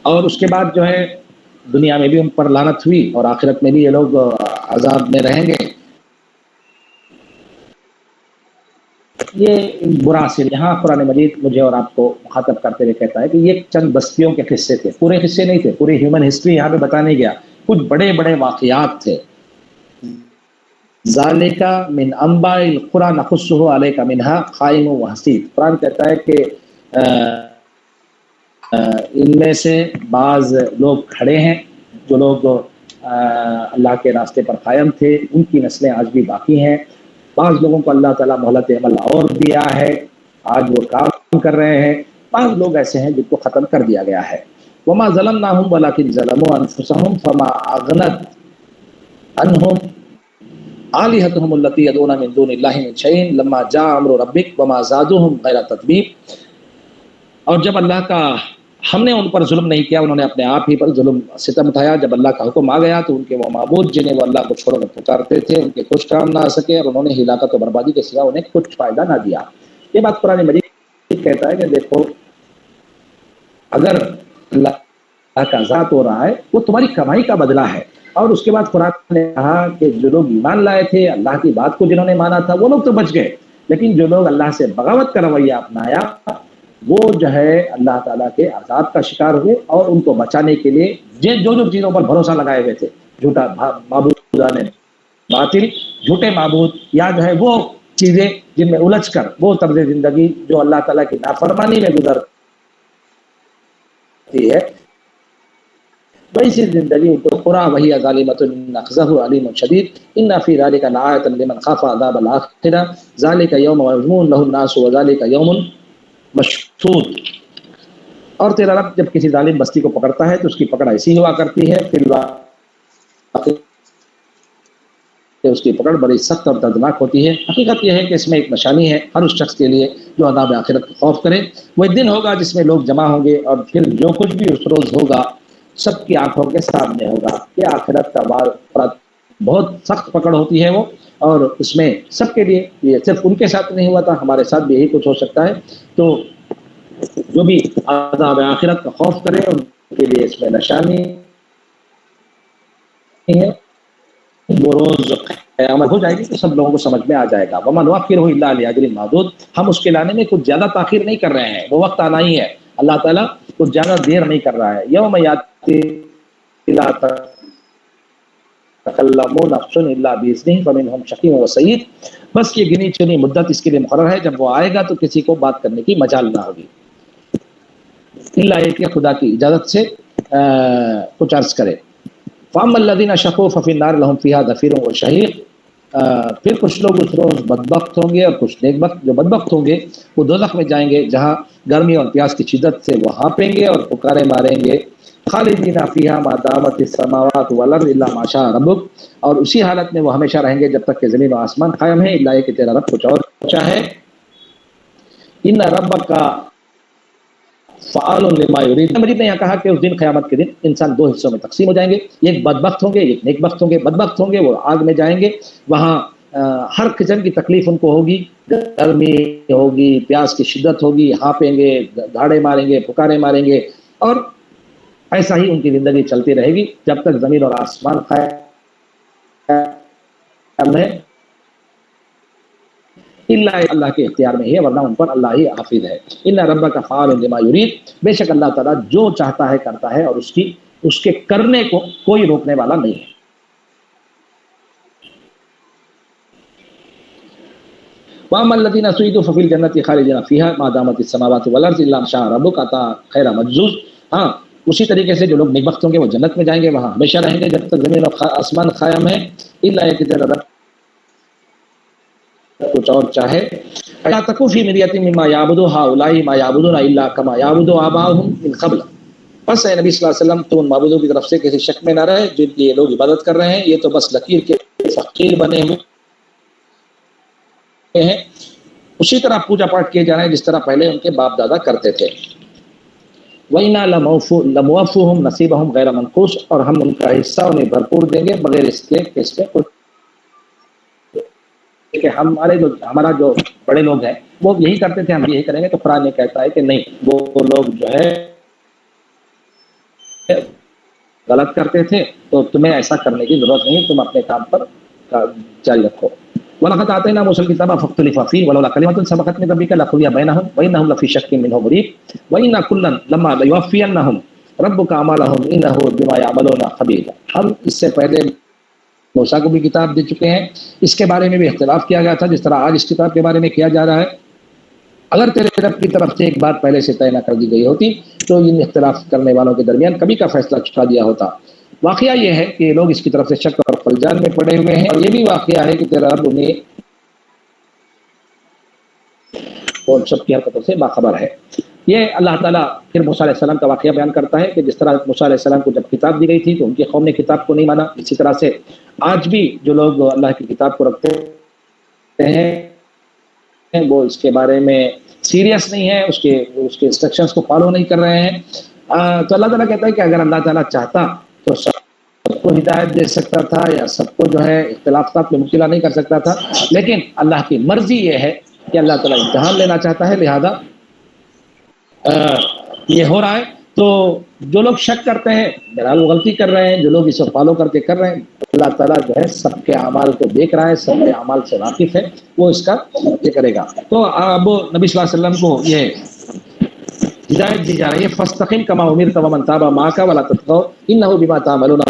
اور اس کے بعد جو ہے دنیا میں بھی ان پر لعنت ہوئی اور آخرت میں بھی یہ لوگ عذاب میں رہیں گے. یہ برا سے یہاں قرآن مجید مجھے اور آپ کو مخاطب کرتے ہوئے کہتا ہے کہ یہ چند بستیوں کے قصے تھے، پورے قصے نہیں تھے، پوری ہیومن ہسٹری یہاں پہ بتا نہیں گیا. کچھ بڑے بڑے واقعات تھے. ذالک من انباء القری نقصہ علیک منہا قائم و حسید. قرآن کہتا ہے کہ ان میں سے بعض لوگ کھڑے ہیں جو لوگ اللہ کے راستے پر قائم تھے، ان کی نسلیں آج بھی باقی ہیں. بعض لوگوں کو اللہ تعالیٰ مہلت عمل اور دیا ہے، آج وہ کام کر رہے ہیں. بعض لوگ ایسے ہیں جن کو ختم کر دیا گیا ہے. وما ظلمناہم ولکن ظلموا انفسہم فما اغنت عنہم آلہتہم التی یدعون من دون اللہ من شیء لما جاء امر ربک وما زادوہم غیر تتبیب. اور جب اللہ کا ہم نے ان پر ظلم نہیں کیا، انہوں نے اپنے آپ ہی پر ظلم ستم اٹھایا. جب اللہ کا حکم آ گیا تو ان کے وہ معبود جنہیں وہ اللہ کو چھوڑ کر پکارتے تھے ان کے کچھ کام نہ آ سکے، اور انہوں نے ہلاکت و بربادی کے سوا انہیں کچھ فائدہ نہ دیا. یہ بات قرآن مجید کہتا ہے کہ دیکھو اگر اللہ کا ذات ہو رہا ہے وہ تمہاری کمائی کا بدلہ ہے. اور اس کے بعد قرآن نے کہا کہ جو لوگ ایمان لائے تھے، اللہ کی بات کو جنہوں نے مانا تھا، وہ لوگ تو بچ گئے، لیکن جو لوگ اللہ سے بغاوت کا رویہ اپنایا وہ جو ہے اللہ تعالیٰ کے عذاب کا شکار ہوئے. اور ان کو بچانے کے لیے جو جو چیزوں پر بھروسہ لگائے ہوئے تھے، جھوٹا معبود باطل، جھوٹے معبود، یا جو ہے وہ چیزیں جن میں الجھ کر وہ طرز زندگی جو اللہ تعالیٰ کی نافرمانی میں گزرتی ہے، ویسی زندگی ان کو قرآن وہی ظالمۃ اخذہ علیم شدید ان فی ذلک لآیۃ لمن خاف عذاب الآخرہ ذلک یوم مجموع له الناس وذلک یوم مشہود. اور تیرا رب جب کسی ظالم بستی کو پکڑتا ہے تو اس کی پکڑ ایسی ہوا کرتی ہے، فی الواقع کہ اس کی پکڑ بڑی سخت اور دردناک ہوتی ہے۔ حقیقت یہ ہے کہ اس میں ایک نشانی ہے ہر اس شخص کے لیے جو عذاب آخرت کا خوف کرے۔ وہ ایک دن ہوگا جس میں لوگ جمع ہوں گے اور پھر جو کچھ بھی اس روز ہوگا سب کی آنکھوں کے سامنے ہوگا۔ یہ آخرت کا بہت سخت پکڑ ہوتی ہے وہ، اور اس میں سب کے لیے، یہ صرف ان کے ساتھ نہیں ہوا تھا، ہمارے ساتھ بھی یہی کچھ ہو سکتا ہے۔ تو جو بھی عذاب آخرت کا خوف کرے ان کے لیے اس میں نشانی ہے۔ وہ روز قیامت ہو جائے گی تو سب لوگوں کو سمجھ میں آ جائے گا۔ وَمَا نُؤَخِّرُهُ إِلَّا لِأَجَلٍ مَّعْدُودٍ، ہم اس کے لانے میں کچھ زیادہ تاخیر نہیں کر رہے ہیں، وہ وقت آنا ہی ہے۔ اللہ تعالیٰ کچھ زیادہ دیر نہیں کر رہا ہے۔ یوم یاتی لا تکلم نفس الا باذنہ فمنہم شقی و سعید، بس یہ گنی چنی مدت اس کے لیے مقرر ہے، جب وہ آئے گا تو کسی کو بات کرنے کی مجال نہ ہوگی، الا یہ کہ خدا کی اجازت سے کچھ عرض کرے۔ فَأَمَّا الَّذِينَ شَقُوا فَفِي النَّارِ لَهُمْ فِيهَا زَفِيرٌ وَشَهِيقٌ، پھر کچھ لوگ اس روز بدبخت ہوں گے اور کچھ نیک بخت۔ جو بدبخت ہوں گے وہ دوزخ میں جائیں گے جہاں گرمی اور پیاس کی شدت سے وہ ہانپیں گے اور پکارے ماریں گے، خالدین فیہا ما دامت السماوات والارض الا ما شاء ربک، اور اسی حالت میں وہ ہمیشہ رہیں گے جب تک کہ زمین و آسمان قائم ہے، الا کہ تیرا رب کچھ اور چاہے۔ ان ربک فعال لما یرید، مجید نے یہاں کہا کہ اس دن قیامت کے دن انسان دو حصوں میں تقسیم ہو جائیں گے، ایک بدبخت ہوں گے ایک نیک بخت ہوں گے۔ بدبخت ہوں گے وہ آگ میں جائیں گے، وہاں ہر قسم کی تکلیف ان کو ہوگی، گرمی ہوگی، پیاس کی شدت ہوگی، ہانپیں گے، دھاڑے ماریں گے، پکارے ماریں گے، اور ایسا ہی ان کی زندگی چلتی رہے گی جب تک زمین اور آسمان قائم ہے، اللہ کے اختیار میں ہے، ورنہ ان پر اللہ ہی حافظ ہے۔ ان ربک فعال لما یرید، بے شک اللہ تعالیٰ جو چاہتا ہے کرتا ہے، اور اس کے کرنے کو کوئی روکنے والا نہیں ہے۔ وَأَمَّا الَّذِينَ سُعِدُوا فَفِي الْجَنَّةِ خَالِدِينَ فِيهَا مَا دَامَتِ السَّمَاوَاتُ وَالْأَرْضُ إِلَّا مَا شَاءَ رَبُّكَ عَطَاءً غَيْرَ مَجْذُوذٍ، ہاں اسی طریقے سے جو لوگ نیک بخت ہوں گے وہ جنت میں جائیں گے، وہاں ہمیشہ رہیں گے جب تک زمین اور آسمان قائم ہے، الا کہ تیرا رب کچھ اور چاہے۔ لا تکن فی مریۃ مما یعبد ہؤلاء ما یعبدون الا کما یعبد آباؤہم من قبل، بس اے نبی صلی اللہ علیہ وسلم تو ان معبودوں کی طرف سے کسی شک میں نہ رہے جن کی یہ لوگ عبادت کر رہے ہیں، یہ تو بس لکیر کے فقیر بنے ہوئے ہیں، اسی طرح پوجا پاٹ کیے جا رہے ہیں جس طرح پہلے ان کے باپ دادا کرتے تھے۔ وَإِنَّا لَمُوَفُّوهُمْ نَصِيبَهُمْ غَيْرَ مَنقُوصٍ، اور ہم ان کا حصہ انہیں بھرپور دیں گے بغیر اس کے کہ اس میں کچھ، کہ ہمارا جو بڑے لوگ ہیں وہ یہی کرتے تھے ہم یہی کریں گے، تو قرآن یہ کہتا ہے کہ نہیں، وہ لوگ جو ہے غلط کرتے تھے تو تمہیں ایسا کرنے کی ضرورت نہیں، تم اپنے کام پر جاری رکھو۔ وَلَقَدْ آتَيْنَا مُوسَى الْكِتَابَ فَاخْتُلِفَ فِيهِ وَلَوْلَا كَلِمَةٌ سَبَقَتْ مِن رَّبِّكَ لَقُضِيَ بَيْنَهُمْ وَإِنَّهُمْ لَفِي شَكٍّ مِّنْهُ مُرِيبٍ وَإِنَّ كُلًّا لَّمَّا لَيُوَفِّيَنَّهُمْ رَبُّكَ أَعْمَالَهُمْ إِنَّهُ بِمَا يَعْمَلُونَ خَبِيرٌ۔ ہم اس سے پہلے موسیٰ کو بھی کتاب دے چکے ہیں، اس کے بارے میں بھی اختلاف کیا گیا تھا جس طرح آج اس کتاب کے بارے میں کیا جا رہا ہے۔ اگر تیرے رب کی طرف سے ایک بات پہلے سے طے نہ کر دی گئی ہوتی تو ان اختلاف کرنے والوں کے درمیان کبھی کا فیصلہ چکا دیا ہوتا۔ واقعہ یہ ہے کہ لوگ اس کی طرف سے شک اور خلجان میں پڑے ہوئے ہیں، اور یہ بھی واقعہ ہے کہ تیرا رب انہیں اور سب کی حرکتوں سے باخبر ہے۔ یہ اللہ تعالیٰ پھر موسیٰ علیہ السلام کا واقعہ بیان کرتا ہے کہ جس طرح موسیٰ علیہ السلام کو جب کتاب دی گئی تھی تو ان کی قوم نے کتاب کو نہیں مانا، اسی طرح سے آج بھی جو لوگ اللہ کی کتاب کو رکھتے ہیں وہ اس کے بارے میں سیریس نہیں ہے، اس کے انسٹرکشنز کو فالو نہیں کر رہے ہیں۔ تو اللہ تعالیٰ کہتا ہے کہ اگر اللہ تعالیٰ چاہتا تو سب کو ہدایت دے سکتا تھا یا سب کو جو ہے اختلافات میں مبتلا نہیں کر سکتا تھا، لیکن اللہ کی مرضی یہ ہے کہ اللہ تعالیٰ امتحان لینا چاہتا ہے، لہذا یہ ہو رہا ہے۔ تو جو لوگ شک کرتے ہیں بہرحال وہ غلطی کر رہے ہیں، جو لوگ اسے فالو کر کے کر رہے ہیں اللہ تعالیٰ جو ہے سب کے اعمال کو دیکھ رہا ہے، سب کے اعمال سے واقف ہے، وہ اس کا یہ کرے گا۔ تو اب نبی صلی اللہ علیہ وسلم کو یہ ہدایت دی جا رہی ہے، فاستقم کما امرت ومن تاب معک ولا تطغوا انہ بما تعملون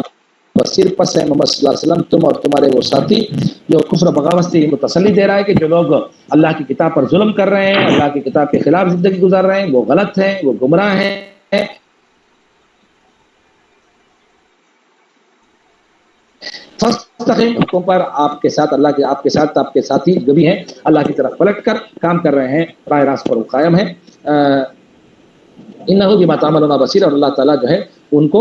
بصیر۔ پس ہے محمد صلی اللہ علیہ وسلم تم اور تمہارے وہ ساتھی جو کفر و بغاوت سے ان کو تسلی دے رہا ہے کہ جو لوگ اللہ کی کتاب پر ظلم کر رہے ہیں، اللہ کی کتاب کے خلاف زندگی گزار رہے ہیں، وہ غلط ہیں، وہ گمراہ ہیں۔ فاستقم حکم پر آپ کے ساتھ اللہ کے آپ کے ساتھ آپ کے ساتھی جو بھی ہیں اللہ کی طرف پلٹ کر کام کر رہے ہیں، راہ راست پر وہ قائم ہے۔ انہ بما تعملون بصیر، اور اللہ تعالیٰ جو ہے ان کو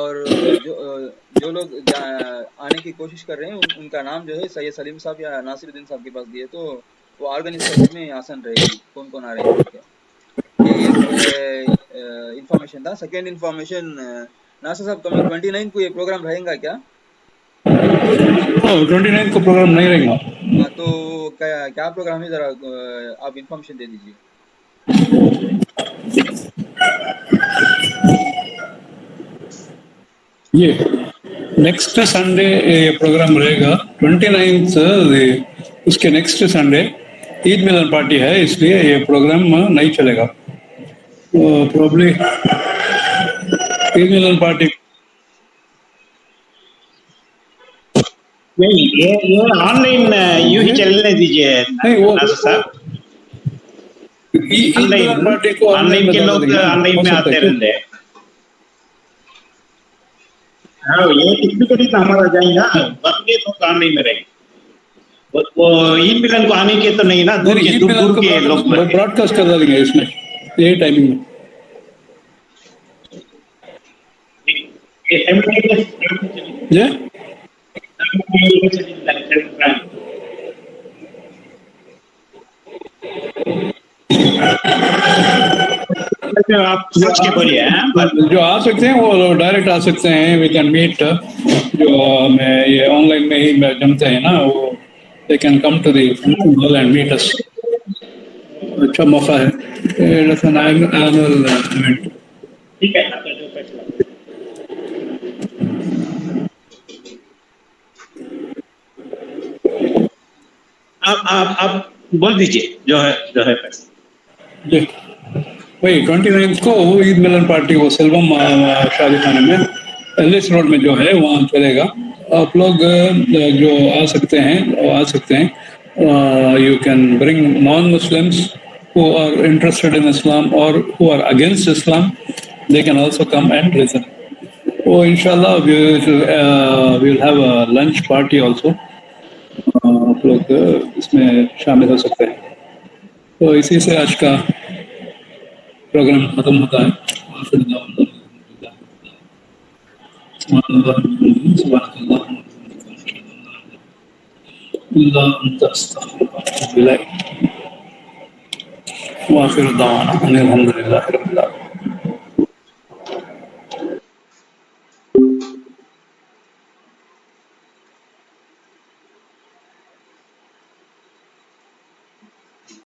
اور جو لوگ آنے کی کوشش کر رہے ہیں ان کا نام جو ہے سید سلیم صاحب یا ناصر الدین صاحب کے پاس دیے تو وہ آرگنائز کرنے میں آسان رہے گی کون کون آ رہے ہیں بول کے. یہ ایک انفارمیشن تھا. سیکنڈ انفارمیشن ناصر صاحب کمنگ 29 کو یہ پروگرام رہے گا کیا؟ 29 کو پروگرام نہیں رہے گا. ہاں تو کیا پروگرام ہے ذرا آپ انفارمیشن دے دیجیے. یہ نیکسٹ سنڈے یہ پروگرام رہے گا 29. اس کے نیکسٹ سنڈے عید ملن پارٹی ہے اس لیے یہ پروگرام نہیں چلے گا. پروبلی عید ملن پارٹی یہ آن لائن یوں ہی چلنے دیجیے ناصر صاحب. عید ملن پارٹی کو آن لائن کے لوگ آن لائن میں آتے رہتے ہیں. ہاں یہ ٹیکنیکلی تو ہمارا جائیں گا باقی لوگ آن لائن میں رہیں گے. وہ عید ملن کو آنے کے تو نہیں نا دور کے لوگ براڈ کاسٹ کر دیں گے اس میں یہی ٹائمنگ میں. آپ سوچ کے بولیے جو آ سکتے ہیں وہ ڈائریکٹ آ سکتے ہیں. وی کین میٹ جو یہ آن لائن میں ہی جمتے ہیں نا وہ they can come to the hall and meet us. اچھا موقع ہے. It's an annual event. ٹھیک ہے. آپ بول دیجیے جو ہے جی وہی 29 کو عید ملن پارٹی وہ سیلوم شادی خانے میں ایلس روڈ میں جو ہے وہاں چلے گا. آپ لوگ جو آ سکتے ہیں وہ آ سکتے ہیں. You can bring non Muslims who are interested in Islam or who are against Islam. They can also come and listen. Oh, inshallah, we will have a lunch party also. آپ لوگ اس میں شامل ہو سکتے ہیں. تو اسی سے آج کا پروگرام ختم ہوتا ہے. وآخر دعوانا الحمد للہ رب العالمین.